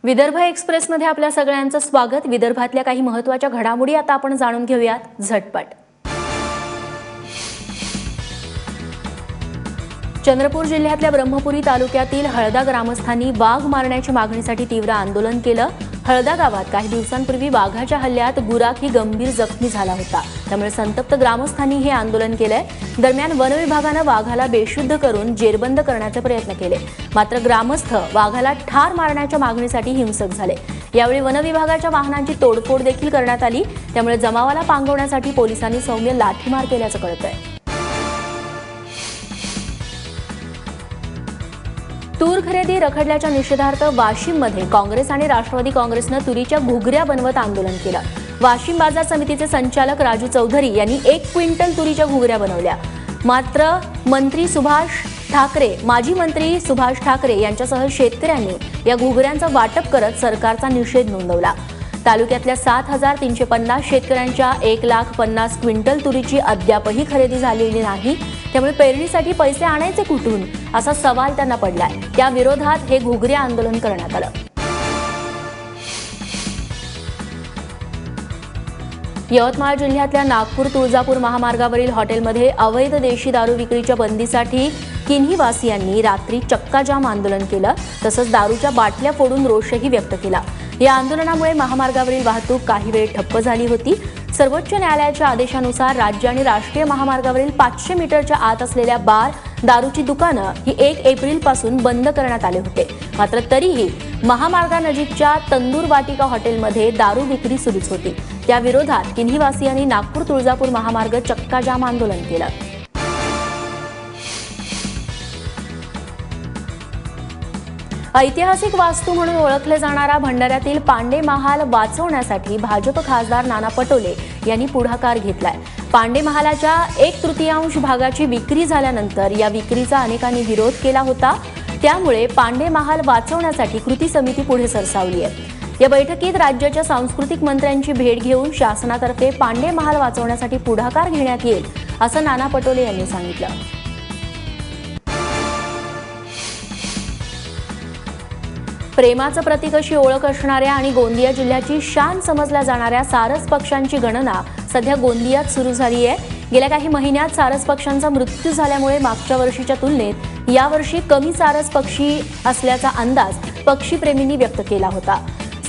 विदर्भ एक्सप्रेसमध्ये आपल्या सगळ्यांचं स्वागत। विदर्भातल्या काही महत्त्वाच्या घडामोडी आता आपण जाणून घेऊयात झटपट। चंद्रपूर जिल्ह्यातल्या ब्रह्मपुरी तालुक्यातील हळदा ग्रामस्थांनी वाघ मारण्याच्या मागणीसाठी तीव्र आंदोलन केलं। हळदा गावात काही दिवसांपूर्वी वाघाच्या हल्ल्यात गुराखी गंभीर जखमी झाला होता, त्यामुळे संतप्त ग्रामस्थांनी हे आंदोलन केलंय। दरम्यान वन विभागाने वाघाला बेशुद्ध करून जेरबंद करण्याचे प्रयत्न केले, मात्र ग्रामस्थ वाघाला ठार मारण्याच्या मागणीसाठी हिंसक झाले। यावेळी वन विभागाच्या वाहनांची तोडफोड देखील करण्यात आली, त्यामुळे जमावाला पांगवण्यासाठी पोलिसांनी सौम्य लाठीमार केल्याचं कळतंय। तूर खरेदी रखडल्याच्या निषेधार्थ वाशिममध्ये काँग्रेस आणि राष्ट्रवादी काँग्रेसने तुरीच्या घुगऱ्या बनवत आंदोलन केलं। वाशिम बाजार समितीचे संचालक राजू चौधरी यांनी 1 क्विंटल तुरीच्या घुगऱ्या बनवल्या, मात्र माजी मंत्री सुभाष ठाकरे यांच्यासह शेतकऱ्यांनी या घुगऱ्यांचं वाटप करत सरकारचा निषेध नोंदवला। तालुक्यातल्या 7350 शेतकऱ्यांच्या 1,50,000 क्विंटल तुरीची अद्यापही खरेदी झालेली नाही, त्यामुळे पेरणीसाठी पैसे आणायचे कुठून असा सवाल त्यांना पडलाय। त्या विरोधात हे घुगरे आंदोलन करण्यात आलं। यवतमाळ जिल्ह्यातल्या नागपूर तुळजापूर महामार्गावरील हॉटेलमध्ये अवैध देशी दारू विक्रीच्या बंदीसाठी किन्हीवासियांनी रात्री चक्काजाम आंदोलन केलं, तसंच दारूच्या बाटल्या फोडून रोषही व्यक्त केला। या आंदोलनामुळे महामार्गावरील वाहतूक काही वेळ ठप्प झाली होती। सर्वोच्च न्यायालयाच्या आदेशानुसार राज्य आणि राष्ट्रीय महामार्गावरील 500 मीटरच्या आत असलेल्या बार, दारूची दुकानं ही 1 एप्रिलपासून बंद करण्यात आले होते, मात्र तरीही महामार्गानजीकच्या तंदूर वाटिका हॉटेलमध्ये दारू विक्री सुरूच होती। त्या विरोधात किन्हीवासियांनी नागपूर तुळजापूर महामार्ग चक्काजाम आंदोलन केलं। ऐतिहासिक वास्तू म्हणून ओळखले जाणारा भंडाऱ्यातील पांडे महाल वाचवण्यासाठी भाजप खासदार नाना पटोले यांनी पुढाकार घेतलाय। पांडे महालाच्या 1/3 भागाची विक्री झाल्यानंतर या विक्रीचा अनेकांनी विरोध केला होता, त्यामुळे पांडे महाल वाचवण्यासाठी कृती समिती पुढे सरसावली आहे। या बैठकीत राज्याच्या सांस्कृतिक मंत्र्यांची भेट घेऊन शासनातर्फे पांडे महाल वाचवण्यासाठी पुढाकार घेण्यात येईल, असं नाना पटोले यांनी सांगितलं। प्रेमाचं प्रतीक अशी ओळख असणाऱ्या आणि गोंदिया जिल्ह्याची शान समजल्या जाणाऱ्या सारस पक्ष्यांची गणना सध्या गोंदियात सुरू झाली आहे। गेल्या काही महिन्यात सारस पक्ष्यांचा मृत्यू झाल्यामुळे मागच्या वर्षीच्या तुलनेत यावर्षी कमी सारस पक्षी असल्याचा अंदाज पक्षीप्रेमींनी व्यक्त केला होता।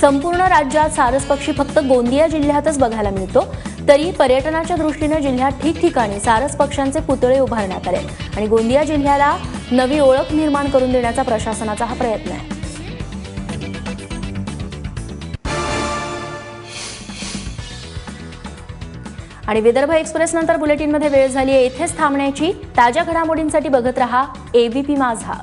संपूर्ण राज्यात सारस पक्षी फक्त गोंदिया जिल्ह्यातच बघायला मिळतो, तरी पर्यटनाच्या दृष्टीने जिल्ह्यात ठिकठिकाणी सारस पक्ष्यांचे पुतळे उभारण्यात आले आणि गोंदिया जिल्ह्याला नवी ओळख निर्माण करून देण्याचा प्रशासनाचा हा प्रयत्न आहे। आणि विदर्भ एक्सप्रेस नंतर बुलेटिनमध्ये वेळ झाली आहे इथेच थांबण्याची। ताज्या घडामोडींसाठी बघत रहा एबीपी माझा।